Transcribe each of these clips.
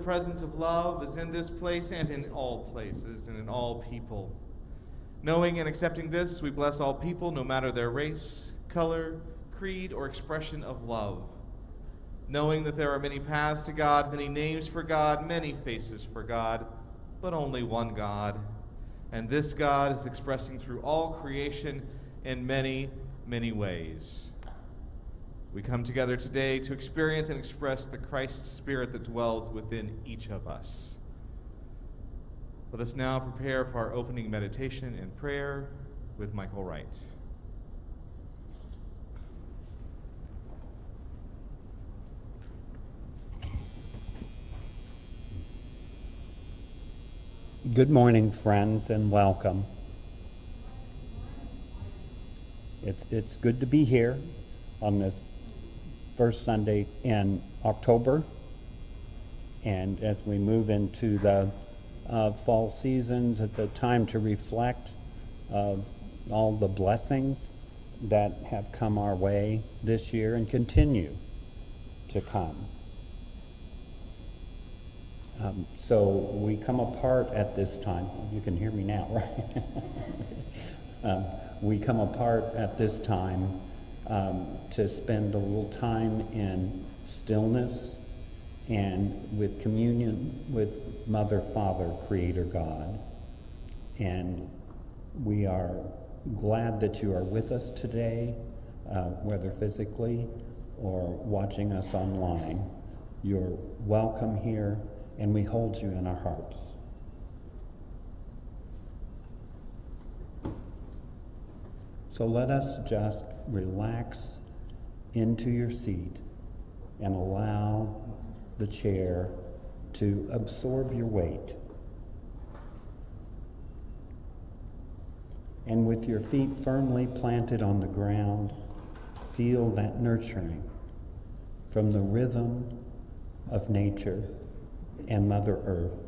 presence of love is in this place and in all places and in all people. Knowing and accepting this, we bless all people, no matter their race, color, creed, or expression of love. Knowing that there are many paths to God, many names for God, many faces for God, but only one God. And this God is expressing through all creation in many, many ways. We come together today to experience and express the Christ Spirit that dwells within each of us. Let us now prepare for our opening meditation and prayer with Michael Wright. Good morning, friends, and welcome. It's good to be here on this first Sunday in October. And as we move into the fall seasons, it's a time to reflect all the blessings that have come our way this year and continue to come. So we come apart at this time. You can hear me now, right? We come apart at this time to spend a little time in stillness and with communion with Mother, Father, Creator God. And we are glad that you are with us today, whether physically or watching us online. You're welcome here, and we hold you in our hearts. So let us just relax into your seat and allow the chair to absorb your weight. And with your feet firmly planted on the ground, feel that nurturing from the rhythm of nature and Mother Earth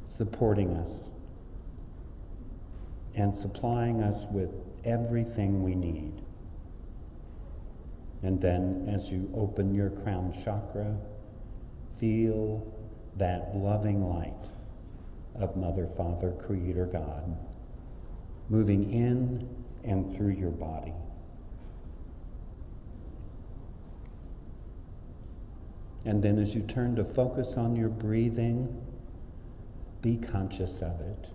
supporting us and supplying us with everything we need. And then as you open your crown chakra, feel that loving light of Mother, Father, Creator God moving in and through your body. And then as you turn to focus on your breathing, be conscious of it.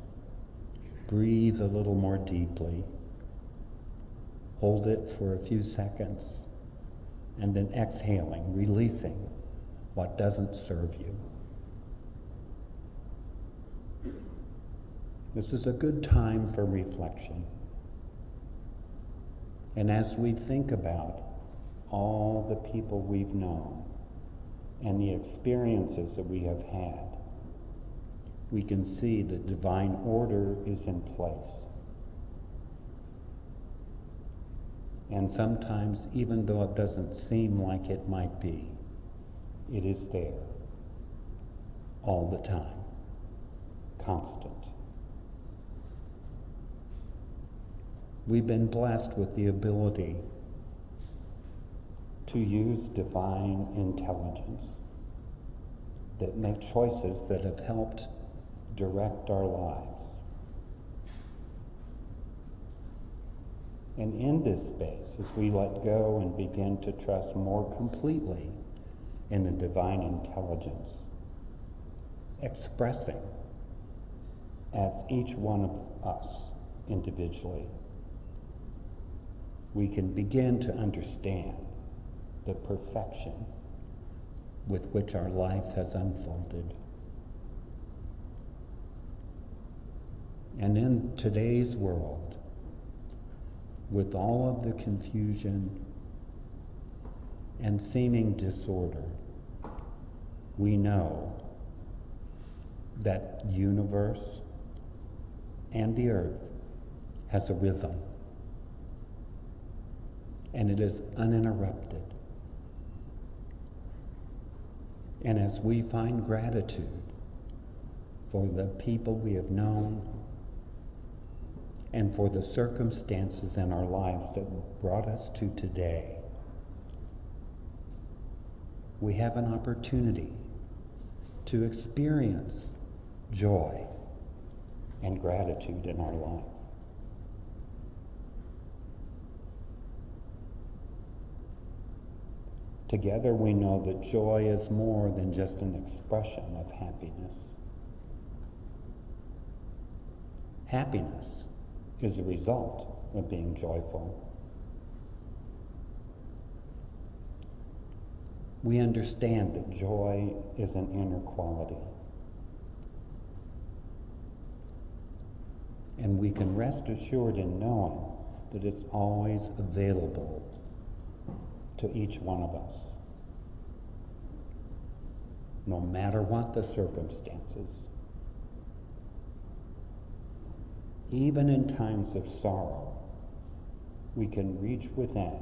Breathe a little more deeply. Hold it for a few seconds, and then exhaling, releasing what doesn't serve you. This is a good time for reflection. And as we think about all the people we've known and the experiences that we have had, we can see that divine order is in place. And sometimes, even though it doesn't seem like it might be, it is there all the time, constant. We've been blessed with the ability to use divine intelligence that make choices that have helped direct our lives. And in this space, as we let go and begin to trust more completely in the divine intelligence, expressing as each one of us individually, we can begin to understand the perfection with which our life has unfolded. And in today's world, with all of the confusion and seeming disorder, we know that universe and the earth has a rhythm, and it is uninterrupted. And as we find gratitude for the people we have known and for the circumstances in our lives that brought us to today, we have an opportunity to experience joy and gratitude in our life. Together we know that joy is more than just an expression of happiness. Happiness is a result of being joyful. We understand that joy is an inner quality. And we can rest assured in knowing that it's always available to each one of us, no matter what the circumstances. Even in times of sorrow, we can reach within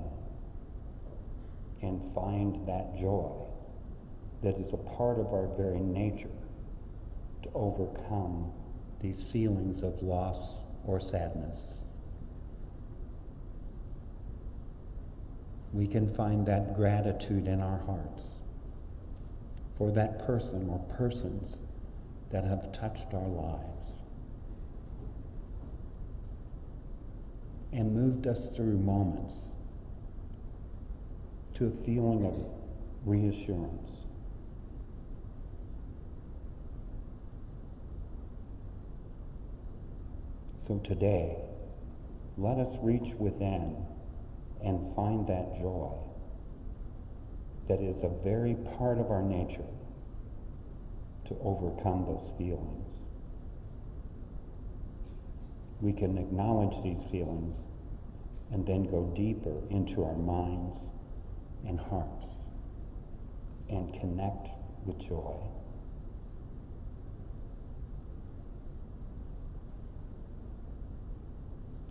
and find that joy that is a part of our very nature to overcome these feelings of loss or sadness. We can find that gratitude in our hearts for that person or persons that have touched our lives and moved us through moments to a feeling of reassurance. So today, let us reach within and find that joy that is a very part of our nature to overcome those feelings. We can acknowledge these feelings and then go deeper into our minds and hearts and connect with joy.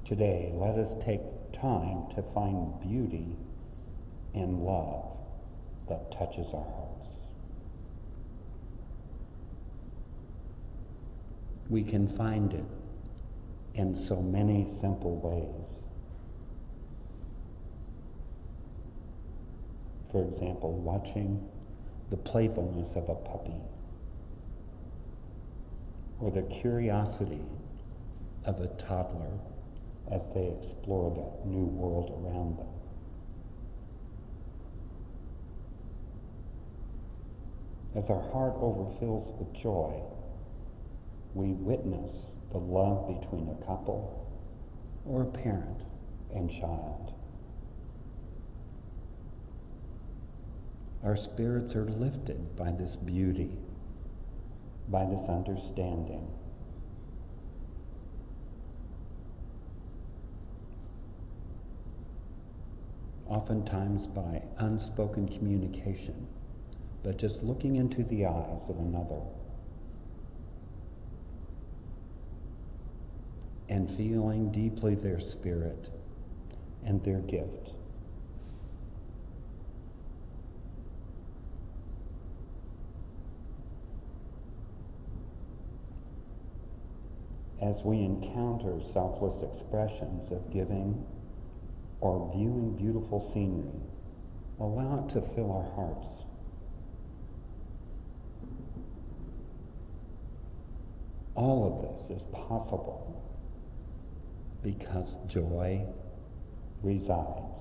Today, let us take time to find beauty and love that touches our hearts. We can find it in so many simple ways. For example, watching the playfulness of a puppy, or the curiosity of a toddler as they explore the new world around them. As our heart overfills with joy, we witness the love between a couple or a parent and child. Our spirits are lifted by this beauty, by this understanding. Oftentimes by unspoken communication, but just looking into the eyes of another and feeling deeply their spirit and their gift. As we encounter selfless expressions of giving or viewing beautiful scenery, allow it to fill our hearts. All of this is possible because joy resides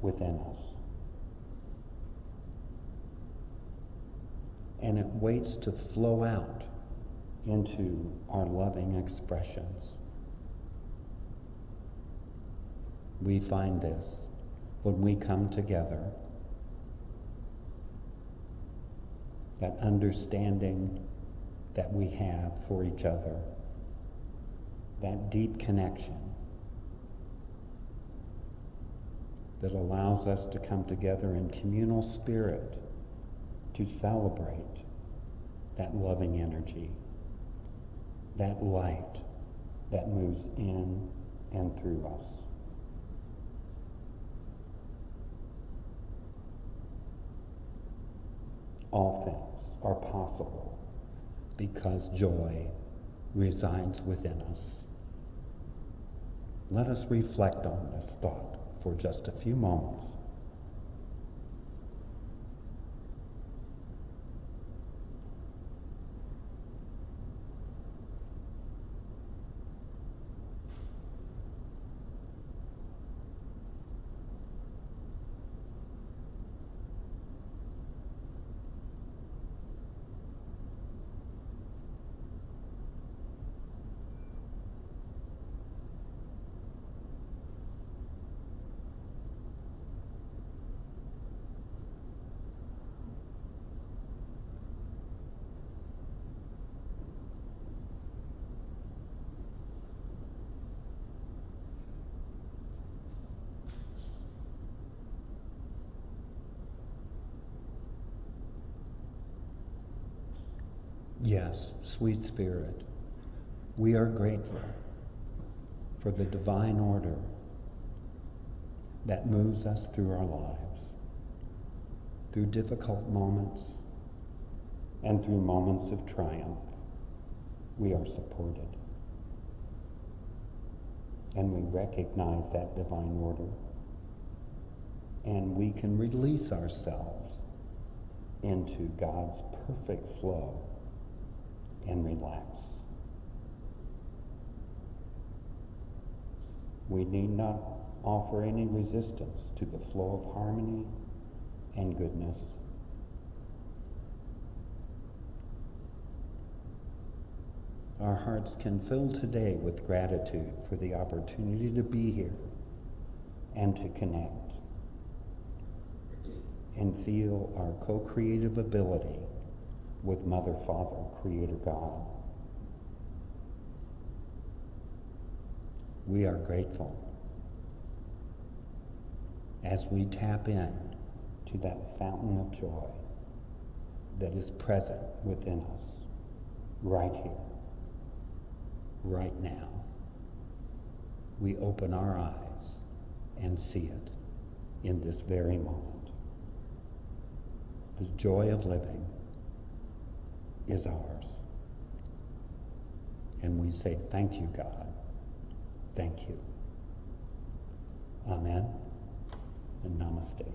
within us. And it waits to flow out into our loving expressions. We find this when we come together, that understanding that we have for each other, that deep connection that allows us to come together in communal spirit to celebrate that loving energy, that light that moves in and through us. All things are possible because joy resides within us. Let us reflect on this thought for just a few moments. Yes, sweet Spirit, we are grateful for the divine order that moves us through our lives, through difficult moments, and through moments of triumph. We are supported. And we recognize that divine order. And we can release ourselves into God's perfect flow and relax. We need not offer any resistance to the flow of harmony and goodness. Our hearts can fill today with gratitude for the opportunity to be here and to connect and feel our co-creative ability with Mother, Father, Creator God. We are grateful as we tap in to that fountain of joy that is present within us right here. Right now, we open our eyes and see it in this very moment. The joy of living is ours. And we say, thank you, God. Thank you. Amen and namaste.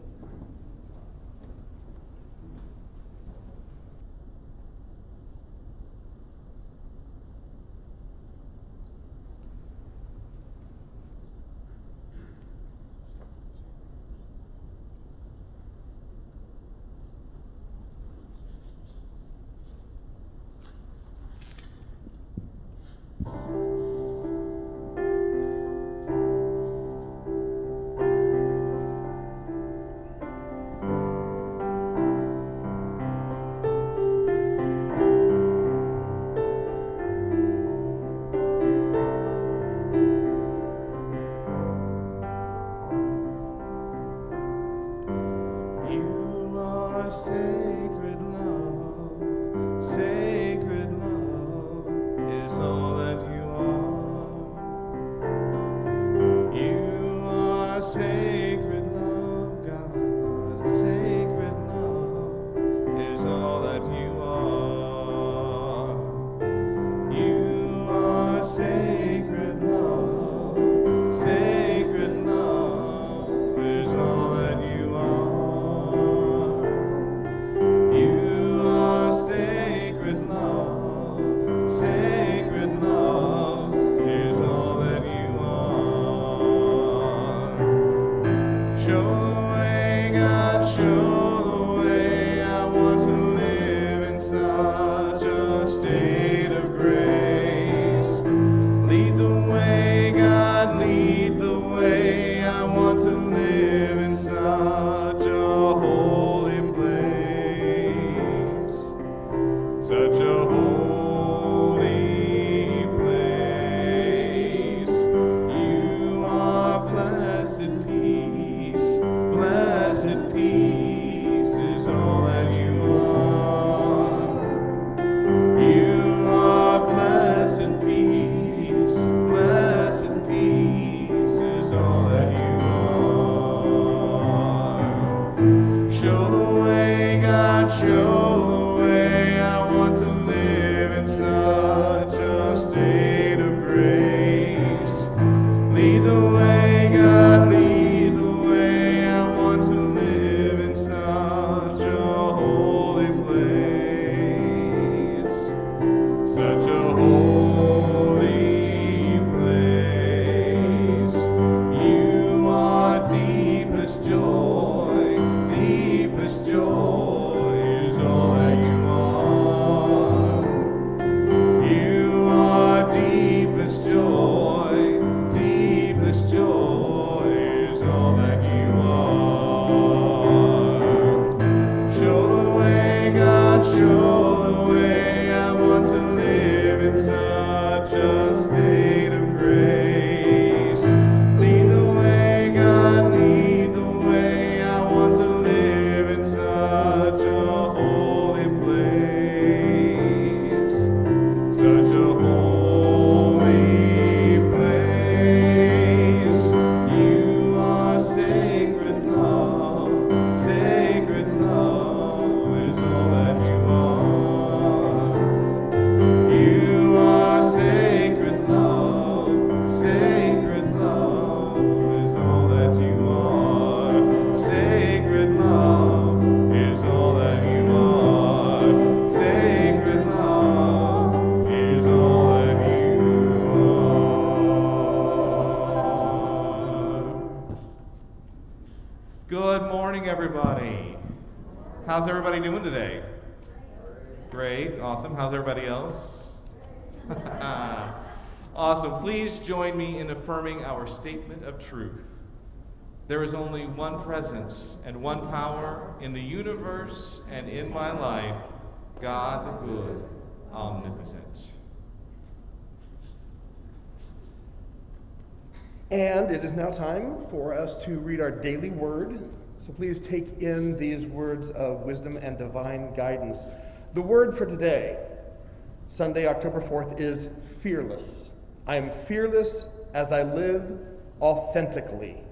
everybody. How's everybody doing today? Great, awesome. How's everybody else? Awesome. Please join me in affirming our statement of truth. There is only one presence and one power in the universe and in my life, God the good, omnipotent. And it is now time for us to read our daily word. So please take in these words of wisdom and divine guidance. The word for today, Sunday, October 4th, is fearless. I am fearless as I live authentically.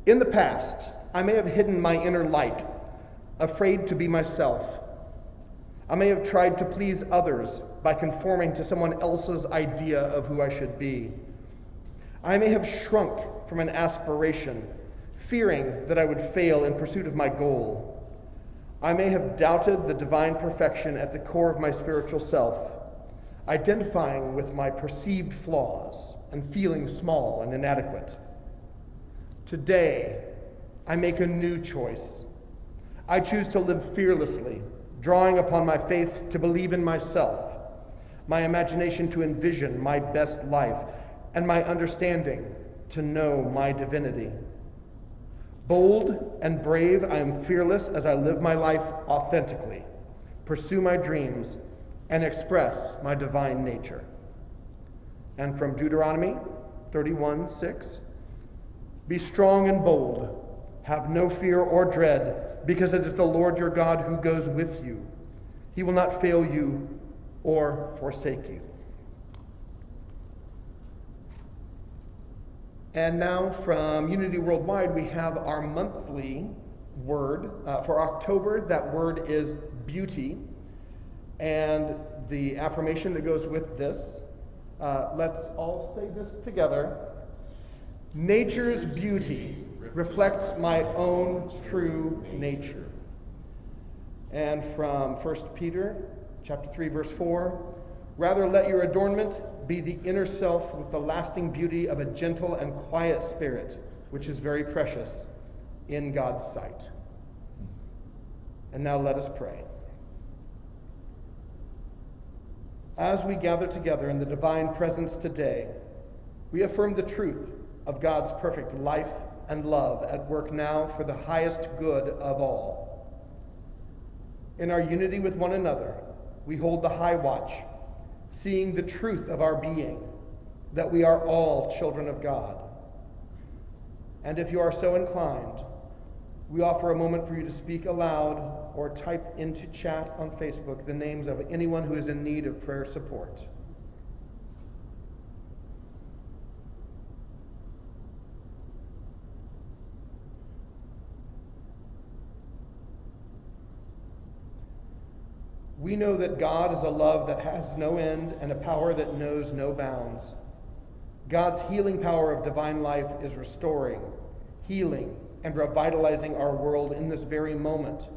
In the past, I may have hidden my inner light, afraid to be myself. I may have tried to please others by conforming to someone else's idea of who I should be. I may have shrunk from an aspiration, fearing that I would fail in pursuit of my goal. I may have doubted the divine perfection at the core of my spiritual self, identifying with my perceived flaws and feeling small and inadequate. Today, I make a new choice. I choose to live fearlessly, drawing upon my faith to believe in myself, my imagination to envision my best life, and my understanding to know my divinity. Bold and brave, I am fearless as I live my life authentically, pursue my dreams, and express my divine nature. And from Deuteronomy 31:6, be strong and bold, have no fear or dread, because it is the Lord your God who goes with you. He will not fail you or forsake you. And now from Unity Worldwide, we have our monthly word. For October, that word is beauty. And the affirmation that goes with this, let's all say this together. Nature's beauty reflects my own true nature. And from 1 Peter chapter 3, verse 4, rather let your adornment be the inner self with the lasting beauty of a gentle and quiet spirit, which is very precious in God's sight. And now let us pray. As we gather together in the divine presence today, we affirm the truth of God's perfect life and love at work now for the highest good of all. In our unity with one another, we hold the high watch, seeing the truth of our being, that we are all children of God. And if you are so inclined, we offer a moment for you to speak aloud or type into chat on Facebook the names of anyone who is in need of prayer support. We know that God is a love that has no end and a power that knows no bounds. God's healing power of divine life is restoring, healing, and revitalizing our world in this very moment.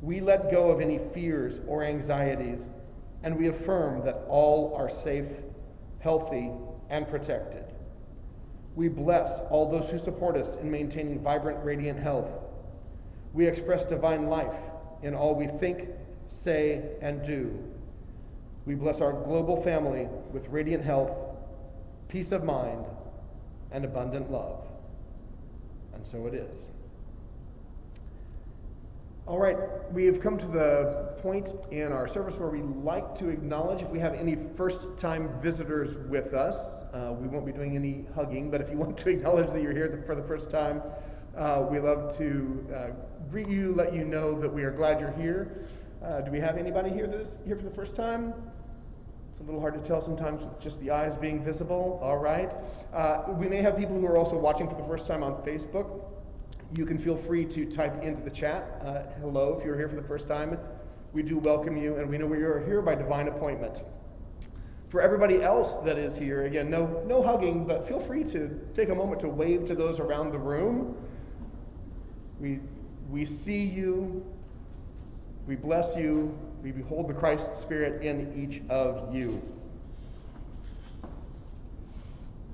We let go of any fears or anxieties, and we affirm that all are safe, healthy, and protected. We bless all those who support us in maintaining vibrant, radiant health. We express divine life in all we think, say, and do. We bless our global family with radiant health, peace of mind, and abundant love. And so it is. All right, we have come to the point in our service where we like to acknowledge if we have any first-time visitors with us. We won't be doing any hugging, but if you want to acknowledge that you're here for the first time, we love to greet you, let you know that we are glad you're here. Do we have anybody here that is here for the first time? It's a little hard to tell sometimes with just the eyes being visible. All right. We may have people who are also watching for the first time on Facebook. You can feel free to type into the chat, hello, if you're here for the first time. We do welcome you, and we know we are here by divine appointment. For everybody else that is here, again, no hugging, but feel free to take a moment to wave to those around the room. We see you. We bless you. We behold the Christ Spirit in each of you.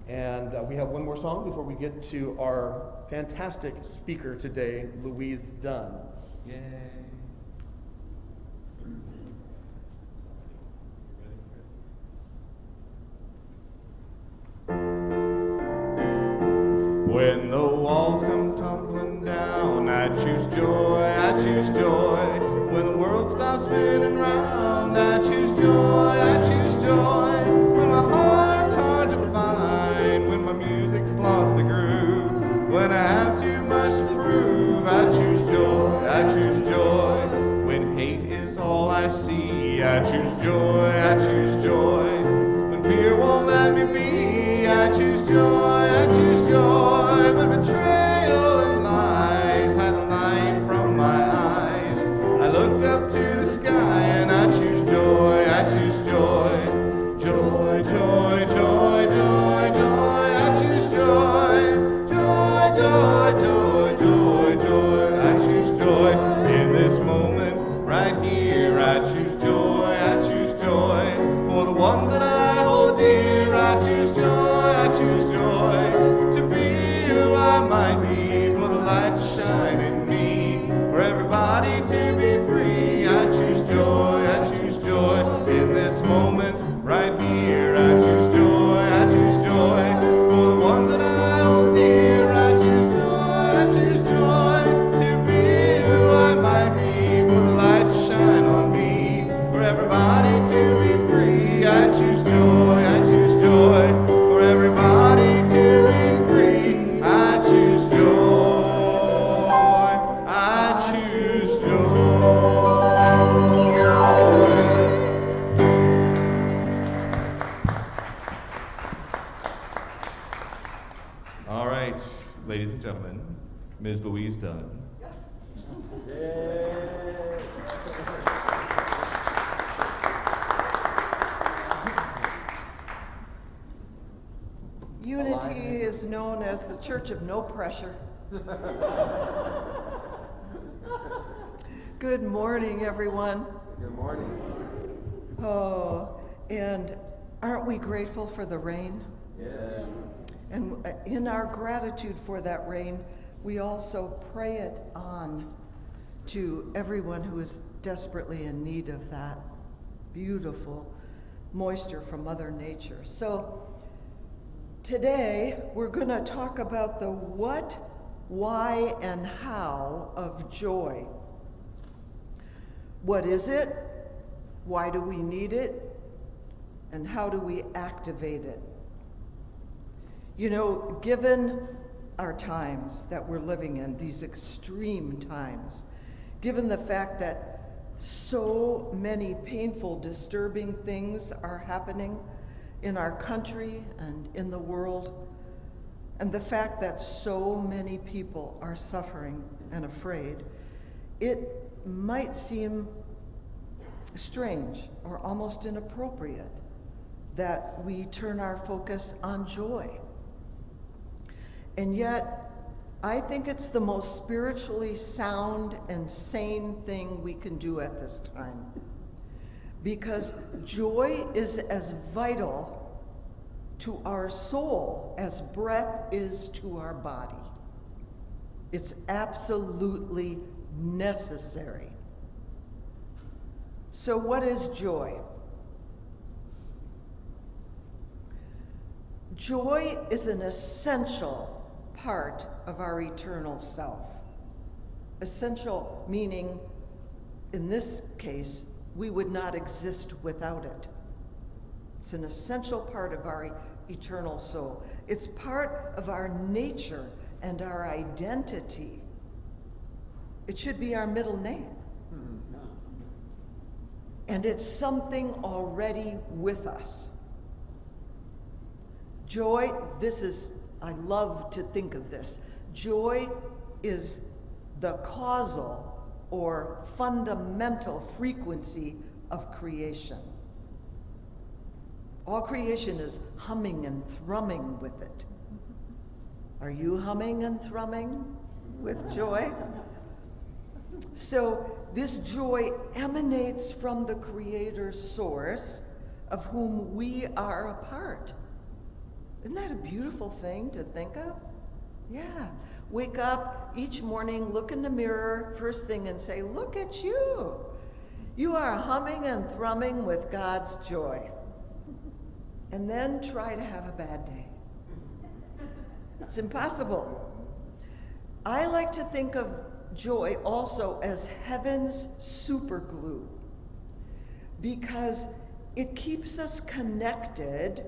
And we have one more song before we get to our fantastic speaker today, Louise Dunn. Yay. When the walls come tumbling down, I choose joy, I choose joy. When the world stops spinning round, I choose joy, I choose joy. When my heart's hard to find, when my music's lost the groove, when I have too much to prove, I choose joy, I choose joy. When hate is all I see, I choose joy, I choose joy. When fear won't let me be, I choose joy, I choose joy. When betrayal and lies hide the light from my eyes, I look up to the sky and I choose joy, I choose joy. Joy, joy, joy, joy, joy, I choose joy. Joy, joy, joy, joy, joy, I choose joy. In this moment, right here, I choose joy, I choose joy. For the ones that I hold dear, I choose joy, I choose joy. To be who I might be, for the light to shine in me, for everybody to be free. I choose joy, I choose joy. In this moment, right here, I choose joy, I choose joy. For the ones that I hold dear, I choose joy, I choose joy. To be who I might be, for the light to shine on me, for everybody to be free. I choose joy, I choose joy. For everybody to be free, I choose joy, I choose joy. All right, ladies and gentlemen, Ms. Louise Dunn. Unity is known as the Church of No Pressure. Good morning, everyone. Good morning. Oh, and aren't we grateful for the rain? Yes. And in our gratitude for that rain, we also pray it on to everyone who is desperately in need of that beautiful moisture from Mother Nature. So today, we're going to talk about the what, why, and how of joy. What is it? Why do we need it? And how do we activate it? You know, given our times that we're living in, these extreme times, given the fact that so many painful, disturbing things are happening in our country and in the world, and the fact that so many people are suffering and afraid, it might seem strange or almost inappropriate that we turn our focus on joy. And yet, I think it's the most spiritually sound and sane thing we can do at this time. Because joy is as vital to our soul as breath is to our body. It's absolutely necessary. So what is joy? Joy is an essential part of our eternal self. Essential meaning, in this case, we would not exist without it. It's an essential part of our eternal soul. It's part of our nature and our identity. It should be our middle name. And it's something already with us. Joy, I love to think of this. Joy is the causal or fundamental frequency of creation. All creation is humming and thrumming with it. Are you humming and thrumming with joy? So this joy emanates from the Creator source of whom we are a part. Isn't that a beautiful thing to think of? Yeah. Wake up each morning, look in the mirror first thing and say, look at you. You are humming and thrumming with God's joy. And then try to have a bad day. It's impossible. I like to think of joy also as heaven's super glue, because it keeps us connected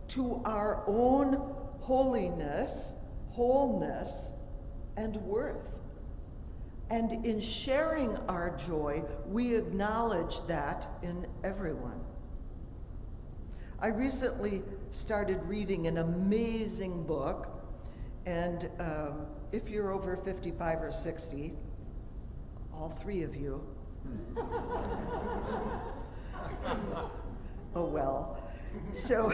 to our own holiness, wholeness, and worth. And in sharing our joy, we acknowledge that in everyone. I recently started reading an amazing book, and if you're over 55 or 60, all three of you, oh well. So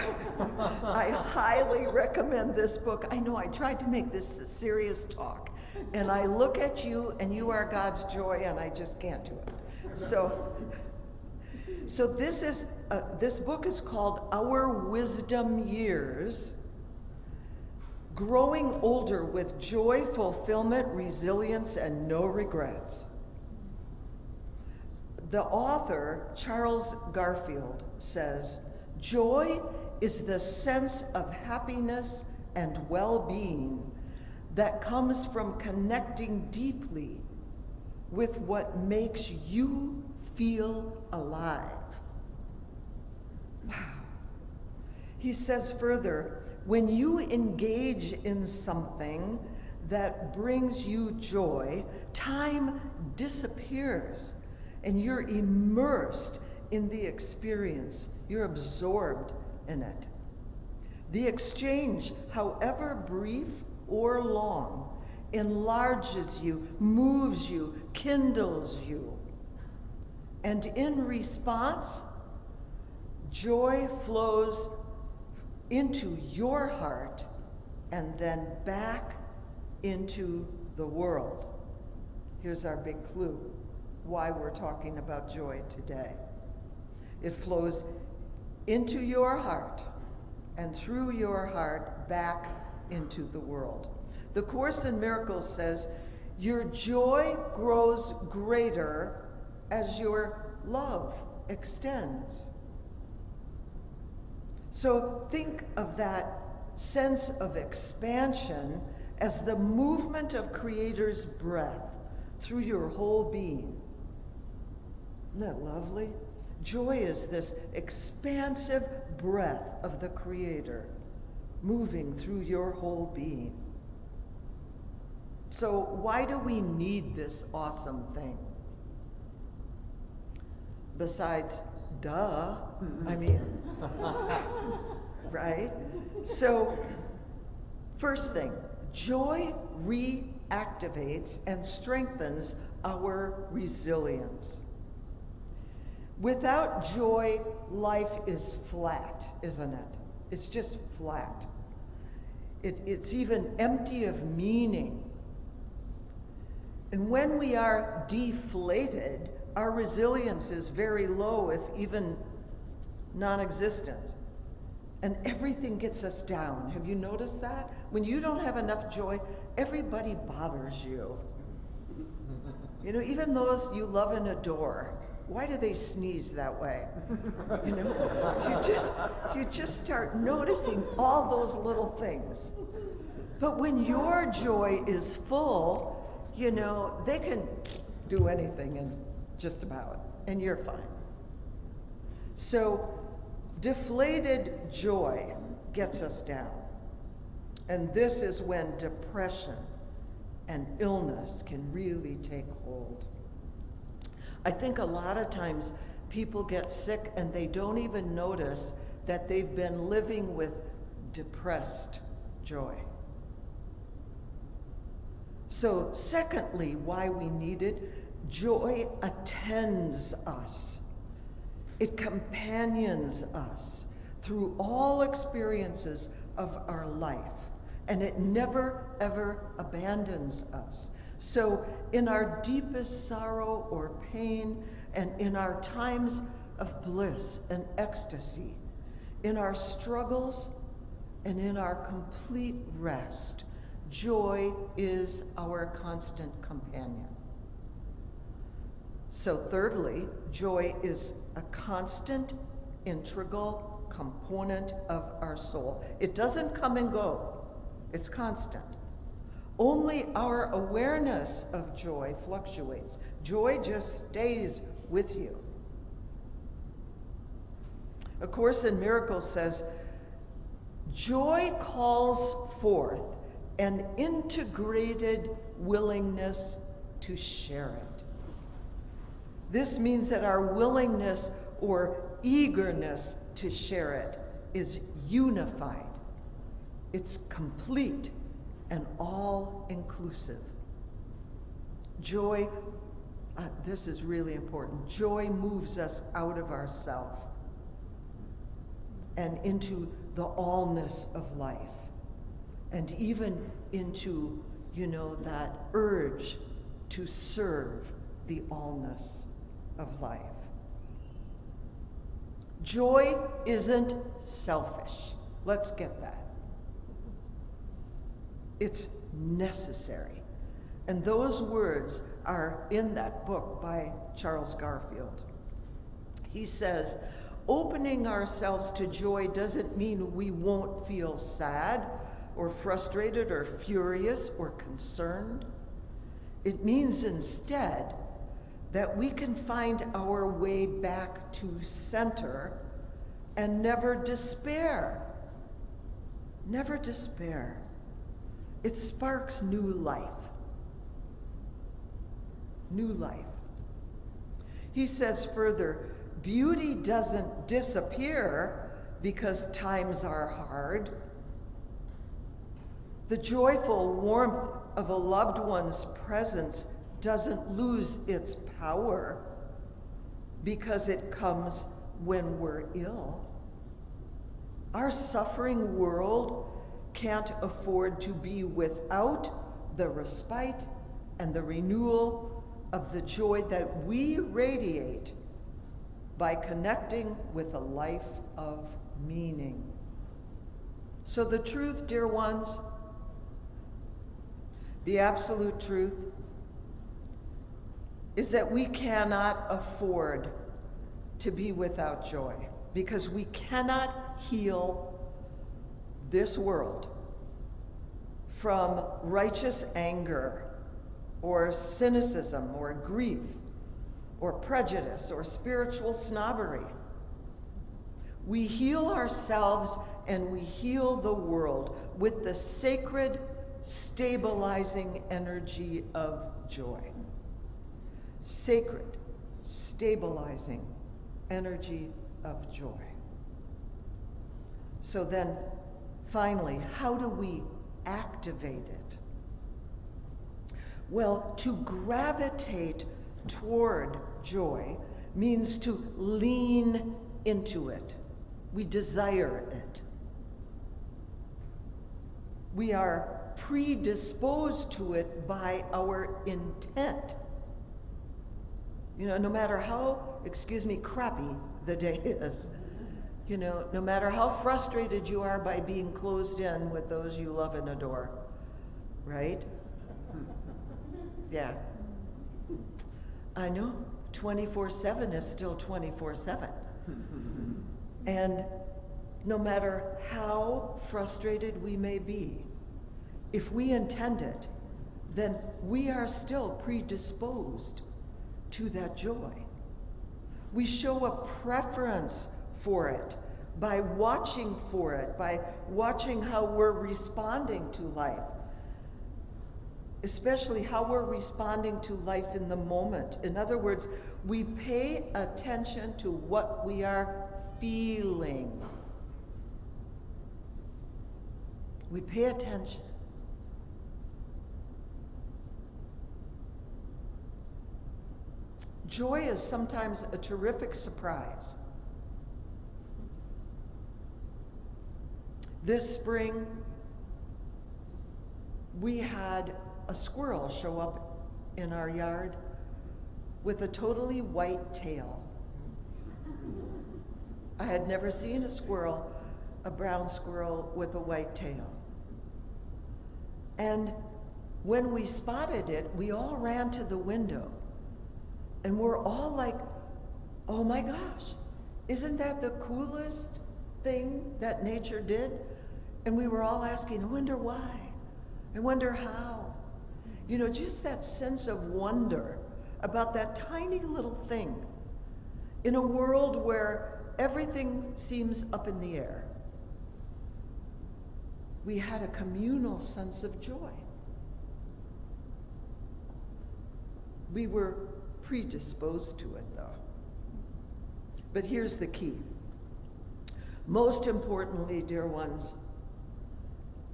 I highly recommend this book. I know I tried to make this a serious talk, and I look at you and you are God's joy, and I just can't do it. So this book is called Our Wisdom Years, Growing Older with Joy, Fulfillment, Resilience, and No Regrets. The author, Charles Garfield, says, joy is the sense of happiness and well-being that comes from connecting deeply with what makes you feel alive. Wow. He says further, when you engage in something that brings you joy, time disappears and you're immersed in the experience. You're absorbed in it. The exchange, however brief or long, enlarges you, moves you, kindles you. And in response, joy flows into your heart and then back into the world. Here's our big clue, why we're talking about joy today. It flows into your heart and through your heart back into the world. The Course in Miracles says, your joy grows greater as your love extends. So think of that sense of expansion as the movement of Creator's breath through your whole being. Isn't that lovely? Joy is this expansive breath of the Creator moving through your whole being. So why do we need this awesome thing? Besides, duh, I mean, right? So, first thing, joy reactivates and strengthens our resilience. Without joy, life is flat, isn't it? It's just flat. It's even empty of meaning. And when we are deflated, our resilience is very low, if even non-existent. And everything gets us down. Have you noticed that? When you don't have enough joy, everybody bothers you. You know, even those you love and adore. Why do they sneeze that way? You know, you just start noticing all those little things. But when your joy is full, you know, they can do anything and just about, and you're fine. So deflated joy gets us down. And this is when depression and illness can really take hold. I think a lot of times people get sick and they don't even notice that they've been living with depressed joy. So secondly, why we need it, joy attends us. It companions us through all experiences of our life, and it never, ever abandons us. So in our deepest sorrow or pain, and in our times of bliss and ecstasy, in our struggles and in our complete rest, Joy is our constant companion. So thirdly, joy is a constant, integral component of our soul. It doesn't come and go. It's constant. Only our awareness of joy fluctuates. Joy just stays with you. A Course in Miracles says, joy calls forth an integrated willingness to share it. This means that our willingness or eagerness to share it is unified. It's complete and all-inclusive. Joy, this is really important, joy moves us out of ourself and into the allness of life, and even into, that urge to serve the allness of life. Joy isn't selfish. Let's get that. It's necessary. And those words are in that book by Charles Garfield. He says, opening ourselves to joy doesn't mean we won't feel sad or frustrated or furious or concerned. It means instead that we can find our way back to center and never despair. Never despair. It sparks new life. New life. He says further, beauty doesn't disappear because times are hard. The joyful warmth of a loved one's presence doesn't lose its power because it comes when we're ill. Our suffering world can't afford to be without the respite and the renewal of the joy that we radiate by connecting with a life of meaning. So the truth, dear ones, the absolute truth, is that we cannot afford to be without joy, because we cannot heal this world from righteous anger or cynicism or grief or prejudice or spiritual snobbery. We heal ourselves and we heal the world with the sacred, stabilizing energy of joy. Sacred, stabilizing energy of joy. So then, finally, how do we activate it? Well, to gravitate toward joy means to lean into it. We desire it. We are predisposed to it by our intent. No matter how, crappy the day is, no matter how frustrated you are by being closed in with those you love and adore, right? Yeah. I know, 24/7 is still 24/7. And no matter how frustrated we may be, if we intend it, then we are still predisposed to that joy. We show a preference for it by watching for it, by watching how we're responding to life, especially how we're responding to life in the moment. In other words, we pay attention to what we are feeling. We pay attention. Joy is sometimes a terrific surprise. This spring, we had a squirrel show up in our yard with a totally white tail. I had never seen a brown squirrel with a white tail. And when we spotted it, we all ran to the window. And we're all like, oh my gosh, isn't that the coolest thing that nature did? And we were all asking, I wonder why? I wonder how? You know, just that sense of wonder about that tiny little thing in a world where everything seems up in the air. We had a communal sense of joy. We were predisposed to it, though. But here's the key. Most importantly, dear ones,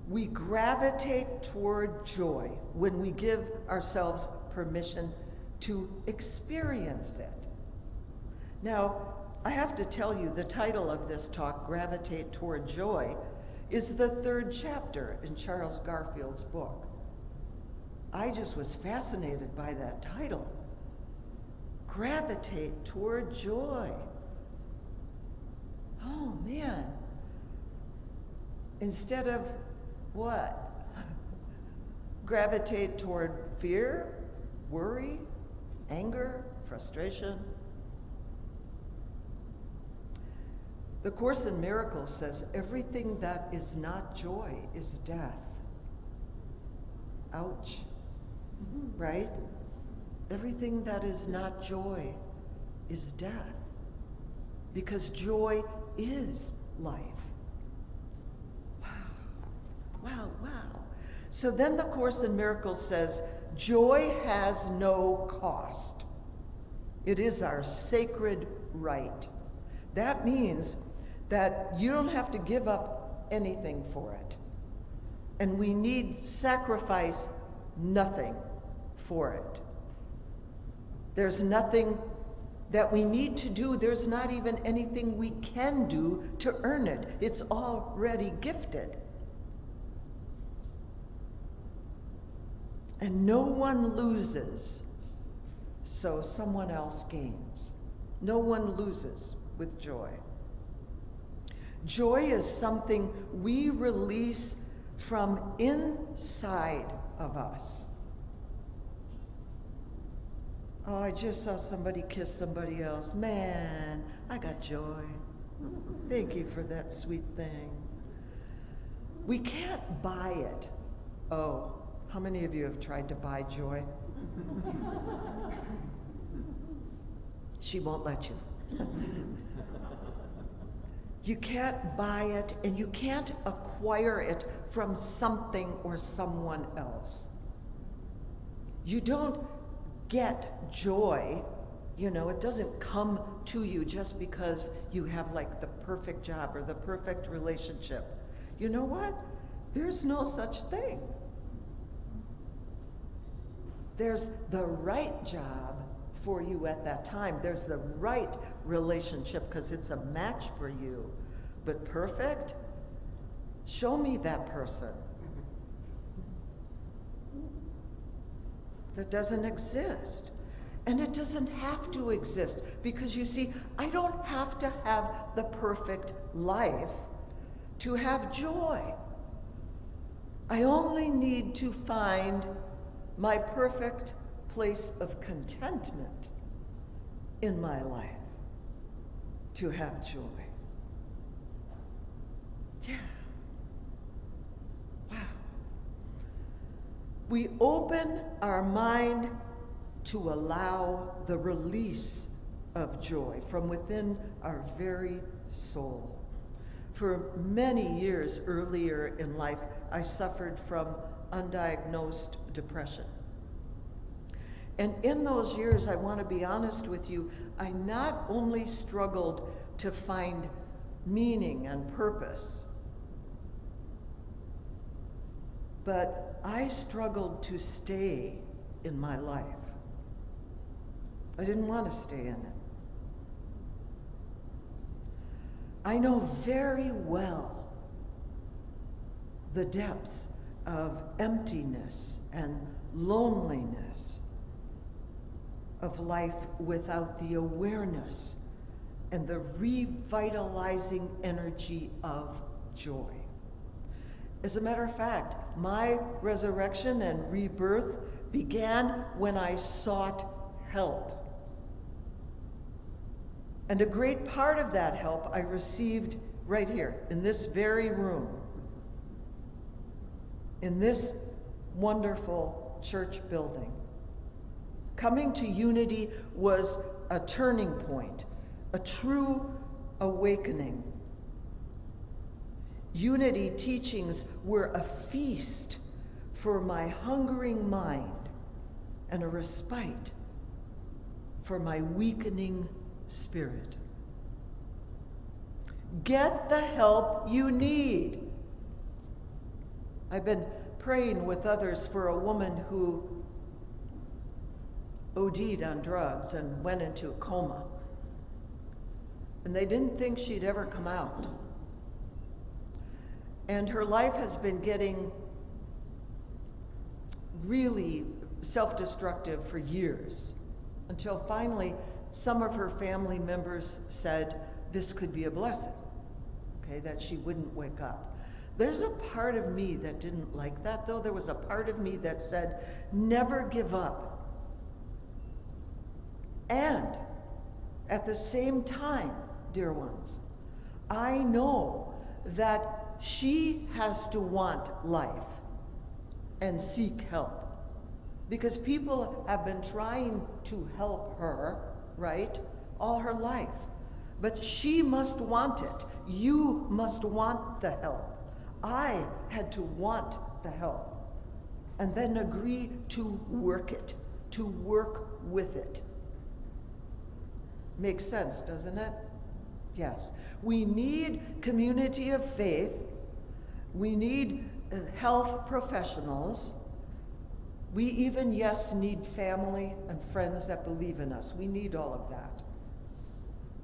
we gravitate toward joy when we give ourselves permission to experience it. Now, I have to tell you, the title of this talk, Gravitate Toward Joy, is the 3rd chapter in Charles Garfield's book. I just was fascinated by that title. Gravitate Toward Joy. Oh man. Instead of what? Gravitate toward fear, worry, anger, frustration. The Course in Miracles says everything that is not joy is death. Ouch. Right? Everything that is not joy is death. Because joy is life. Wow. Wow, wow. So then the Course in Miracles says, joy has no cost. It is our sacred right. That means that you don't have to give up anything for it. And we need sacrifice nothing for it. There's nothing that we need to do. There's not even anything we can do to earn it. It's already gifted. And no one loses, so someone else gains. No one loses with joy. Joy is something we release from inside of us. Oh, I just saw somebody kiss somebody else. Man, I got joy. Thank you for that sweet thing. We can't buy it. Oh, how many of you have tried to buy joy? She won't let you. You can't buy it, and you can't acquire it from something or someone else. You don't get joy, you know, it doesn't come to you just because you have like the perfect job or the perfect relationship. You know what? There's no such thing. There's the right job for you at that time. There's the right relationship because it's a match for you. But perfect? Show me that person. That doesn't exist. And it doesn't have to exist because you see, I don't have to have the perfect life to have joy. I only need to find my perfect place of contentment in my life to have joy. Yeah. Wow. We open our mind to allow the release of joy from within our very soul. For many years earlier in life, I suffered from undiagnosed depression. And in those years, I want to be honest with you, I not only struggled to find meaning and purpose, but I struggled to stay in my life. I didn't want to stay in it. I know very well the depths of emptiness and loneliness of life without the awareness and the revitalizing energy of joy. As a matter of fact, my resurrection and rebirth began when I sought help. And a great part of that help I received right here, in this very room, in this wonderful church building. Coming to Unity was a turning point, a true awakening. Unity teachings were a feast for my hungering mind and a respite for my weakening spirit. Get the help you need. I've been praying with others for a woman who OD'd on drugs and went into a coma. And they didn't think she'd ever come out. And her life has been getting really self-destructive for years, until finally some of her family members said this could be a blessing, okay, that she wouldn't wake up. There's a part of me that didn't like that, though. There was a part of me that said, never give up. And at the same time, dear ones, I know that she has to want life and seek help, because people have been trying to help her, right, all her life. But she must want it. You must want the help. I had to want the help and then agree to work it, to work with it. Makes sense, doesn't it? Yes. We need community of faith. We need health professionals. We even, yes, need family and friends that believe in us. We need all of that.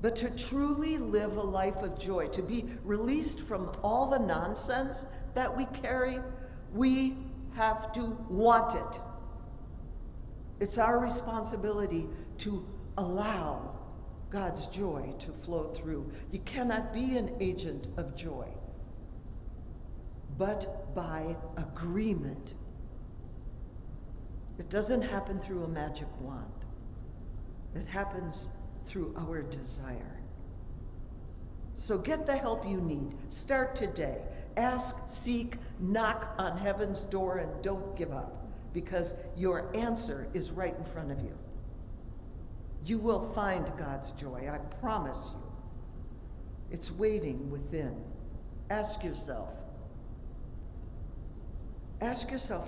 But to truly live a life of joy, to be released from all the nonsense that we carry, we have to want it. It's our responsibility to allow God's joy to flow through. You cannot be an agent of joy, but by agreement. It doesn't happen through a magic wand. It happens through our desire. So get the help you need. Start today. Ask, seek, knock on heaven's door, and don't give up, because your answer is right in front of you. You will find God's joy, I promise you. It's waiting within. Ask yourself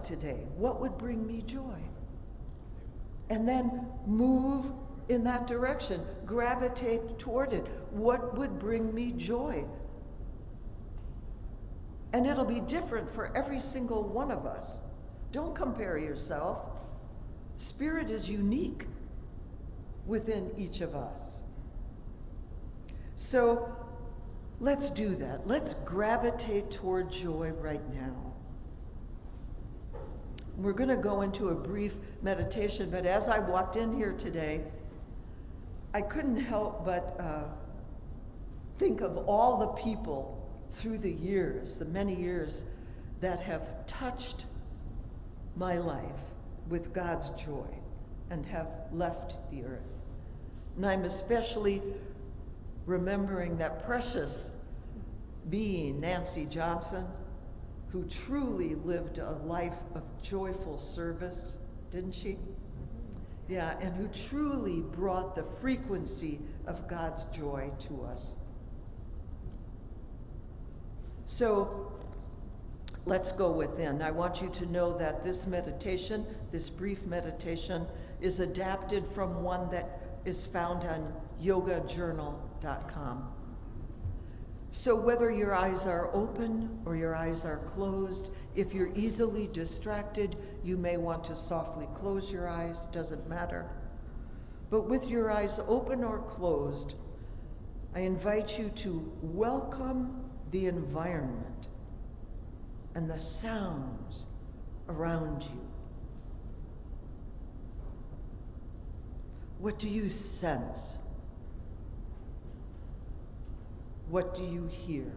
today, what would bring me joy? And then move in that direction. Gravitate toward it. What would bring me joy? And it'll be different for every single one of us. Don't compare yourself. Spirit is unique within each of us. So let's do that. Let's gravitate toward joy right now. We're going to go into a brief meditation, but as I walked in here today, I couldn't help but think of all the people through the years, the many years, that have touched my life with God's joy and have left the earth. And I'm especially remembering that precious being, Nancy Johnson, who truly lived a life of joyful service, didn't she? Yeah, and who truly brought the frequency of God's joy to us. So let's go within. I want you to know that this meditation, this brief meditation, is adapted from one that is found on yogajournal.com. So whether your eyes are open or your eyes are closed, if you're easily distracted, you may want to softly close your eyes, doesn't matter. But with your eyes open or closed, I invite you to welcome the environment and the sounds around you. What do you sense? What do you hear?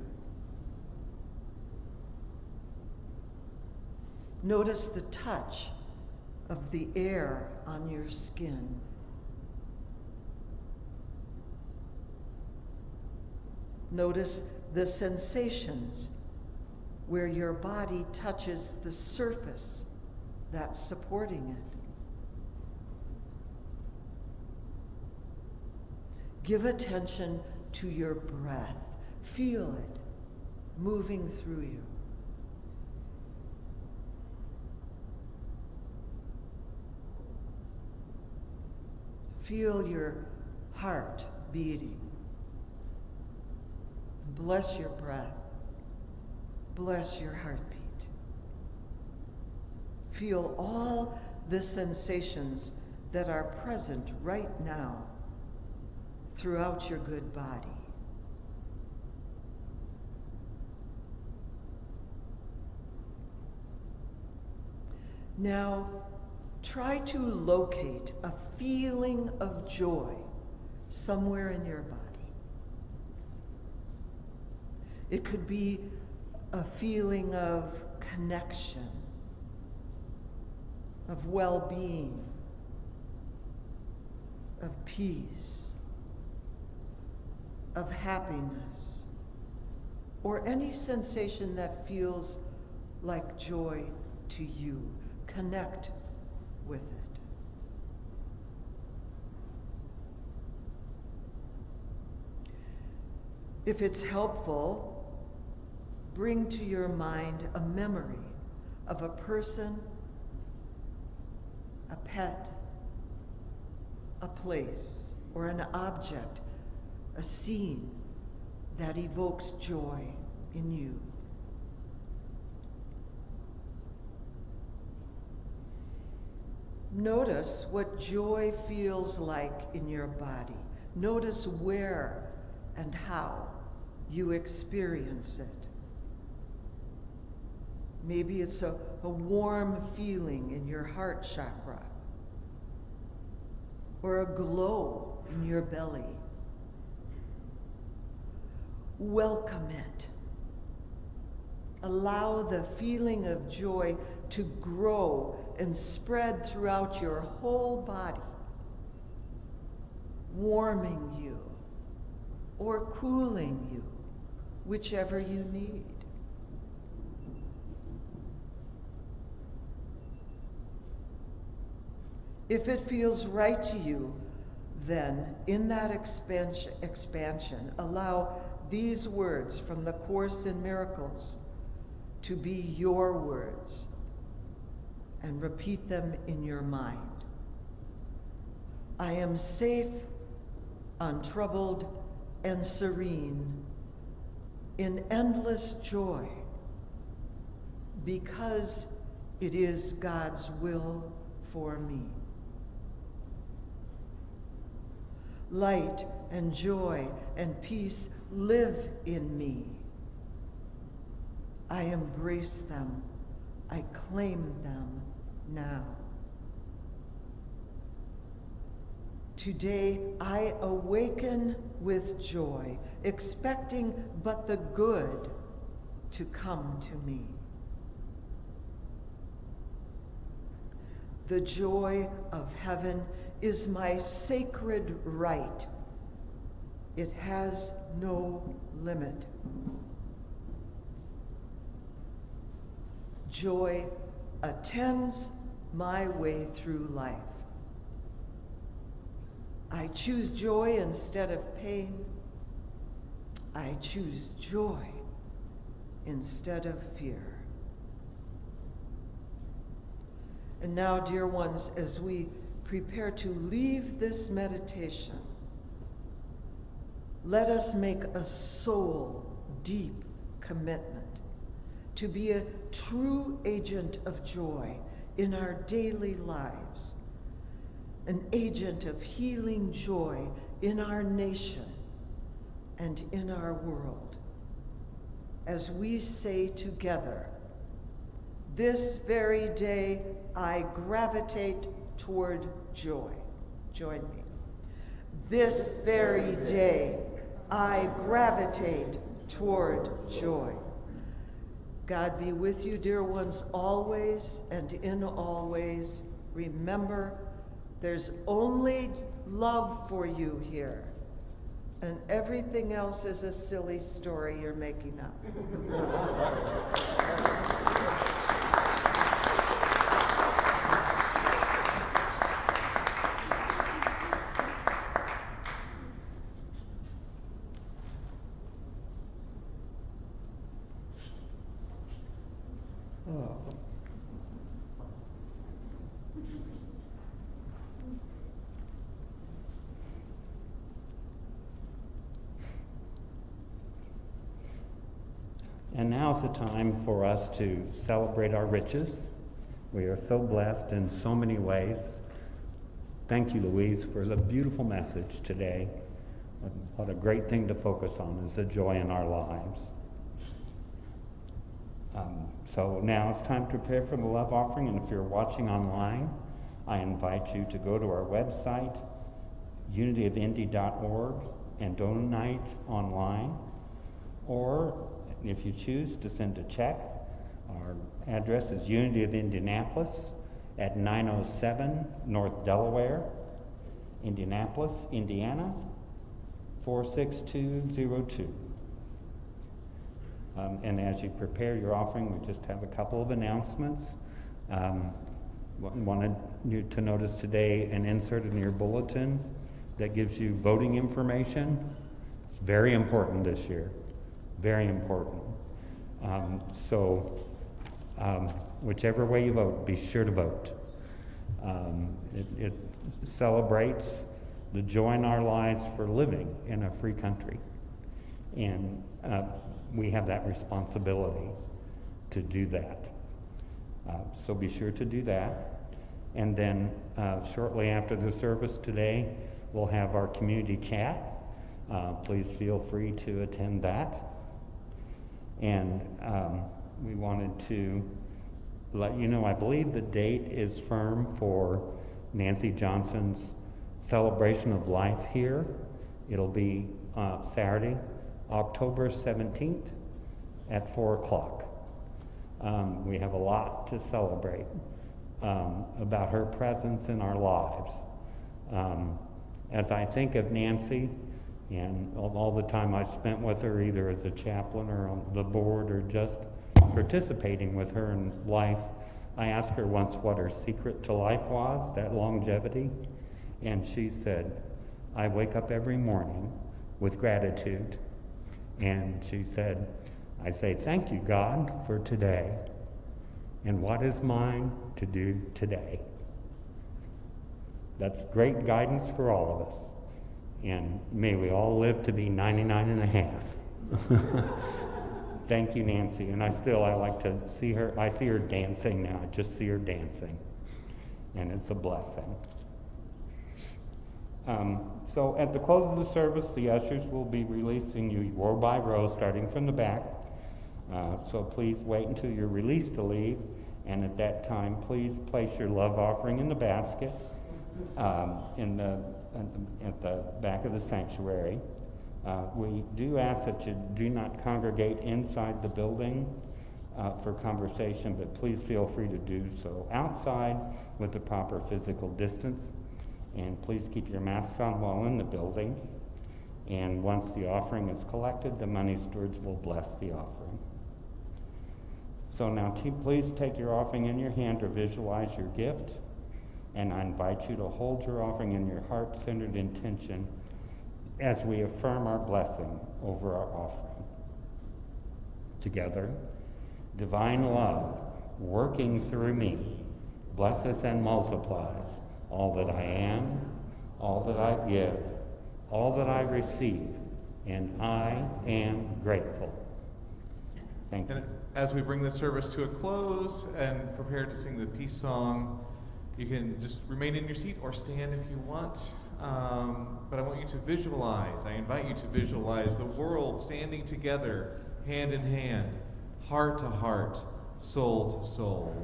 Notice the touch of the air on your skin. Notice the sensations where your body touches the surface that's supporting it. Give attention to your breath. Feel it moving through you. Feel your heart beating. Bless your breath. Bless your heartbeat. Feel all the sensations that are present right now throughout your good body. Now, try to locate a feeling of joy somewhere in your body. It could be a feeling of connection, of well-being, of peace, of happiness, or any sensation that feels like joy to you. Connect with it. If it's helpful, bring to your mind a memory of a person, a pet, a place, or an object, a scene that evokes joy in you. Notice what joy feels like in your body. Notice where and how you experience it. Maybe it's a warm feeling in your heart chakra, or a glow in your belly. Welcome it. Allow the feeling of joy to grow and spread throughout your whole body, warming you or cooling you, whichever you need. If it feels right to you, then in that expansion, allow these words from the Course in Miracles to be your words, and repeat them in your mind. I am safe, untroubled, and serene in endless joy, because it is God's will for me. Light and joy and peace live in me. I embrace them. I claim them now. Today, I awaken with joy, expecting but the good to come to me. The joy of heaven is my sacred right. It has no limit. Joy attends my way through life. I choose joy instead of pain. I choose joy instead of fear. And now, dear ones, as we prepare to leave this meditation, let us make a soul deep commitment to be a true agent of joy in our daily lives, an agent of healing joy in our nation and in our world. As we say together, this very day I gravitate toward joy. Join me. This very day I gravitate toward joy. God be with you, dear ones, always and in all ways. Remember, there's only love for you here, and everything else is a silly story you're making up. Oh. And now's the time for us to celebrate our riches. We are so blessed in so many ways. Thank you, Louise, for the beautiful message today. What a great thing to focus on is the joy in our lives. So now it's time to prepare for the love offering, and if you're watching online, I invite you to go to our website, unityofindy.org, and donate online, or if you choose to send a check, our address is Unity of Indianapolis at 907 North Delaware, Indianapolis, Indiana, 46202. And as you prepare your offering, we just have a couple of announcements. Wanted you to notice today an insert in your bulletin that gives you voting information. It's very important this year, very important. Whichever way you vote, be sure to vote. It celebrates the joy in our lives for living in a free country. And we have that responsibility to do that. So be sure to do that. And then shortly after the service today, we'll have our community chat. Please feel free to attend that. And we wanted to let you know, I believe the date is firm for Nancy Johnson's celebration of life here. It'll be Saturday, October 17th at 4 o'clock. We have a lot to celebrate about her presence in our lives. As I think of Nancy and all the time I spent with her, either as a chaplain or on the board or just participating with her in life, I asked her once what her secret to life was, that longevity, and she said, I wake up every morning with gratitude. And she said, I say, thank you, God, for today, and what is mine to do today. That's great guidance for all of us. And may we all live to be 99 and a half. Thank you, Nancy. And I like to see her. I see her dancing now. I just see her dancing. And it's a blessing. So at the close of the service, the ushers will be releasing you row by row, starting from the back. So please wait until you're released to leave. And at that time, please place your love offering in the basket at the back of the sanctuary. We do ask that you do not congregate inside the building for conversation, but please feel free to do so outside with the proper physical distance. And please keep your masks on while in the building. And once the offering is collected, the money stewards will bless the offering. So now please take your offering in your hand or visualize your gift. And I invite you to hold your offering in your heart-centered intention as we affirm our blessing over our offering. Together, divine love working through me blesses and multiplies all that I am, all that I give, all that I receive, and I am grateful. Thank you. And as we bring this service to a close and prepare to sing the peace song, you can just remain in your seat or stand if you want. But I want you to visualize, I invite you to visualize the world standing together, hand in hand, heart to heart, soul to soul.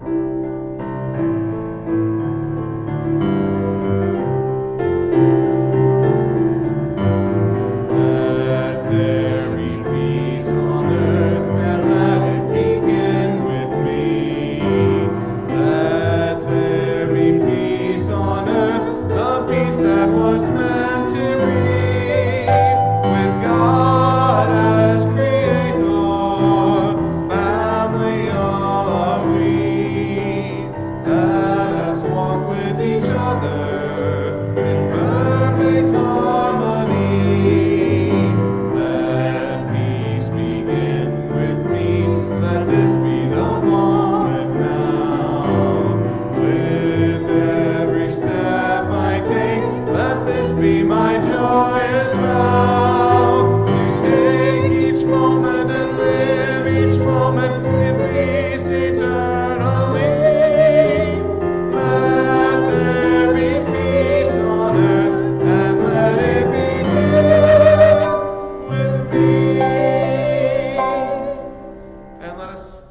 Let there be peace on earth, and let it begin.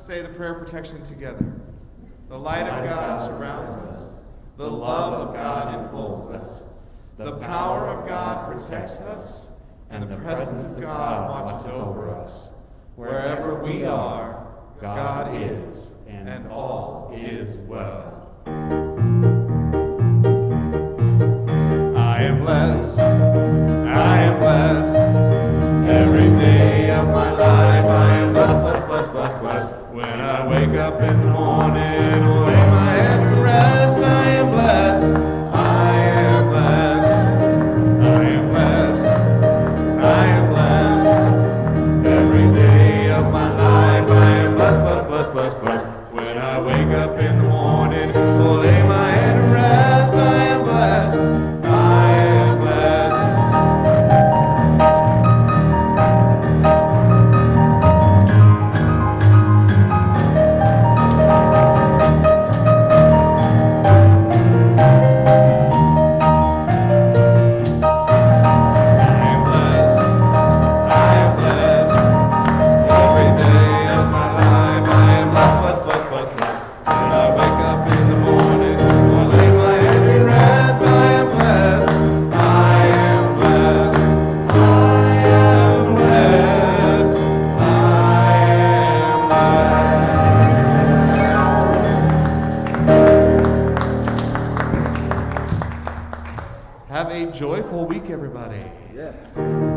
say the prayer of protection together. The light of God surrounds us. The love of God enfolds us. The power of God protects us. And the presence of God watches over us. Wherever we are, God is, and all is well. I am blessed. I am blessed. Every day of my life, I am blessed, blessed, blessed, blessed, blessed. When I wake up in the morning, or lay my head to rest, I am blessed. I am blessed. I am blessed. I am blessed. Every day of my life, I am blessed, blessed, blessed, blessed, blessed. When I wake up in the morning, or lay my head to rest, I am blessed. I am blessed. Have a joyful week, everybody. Yeah.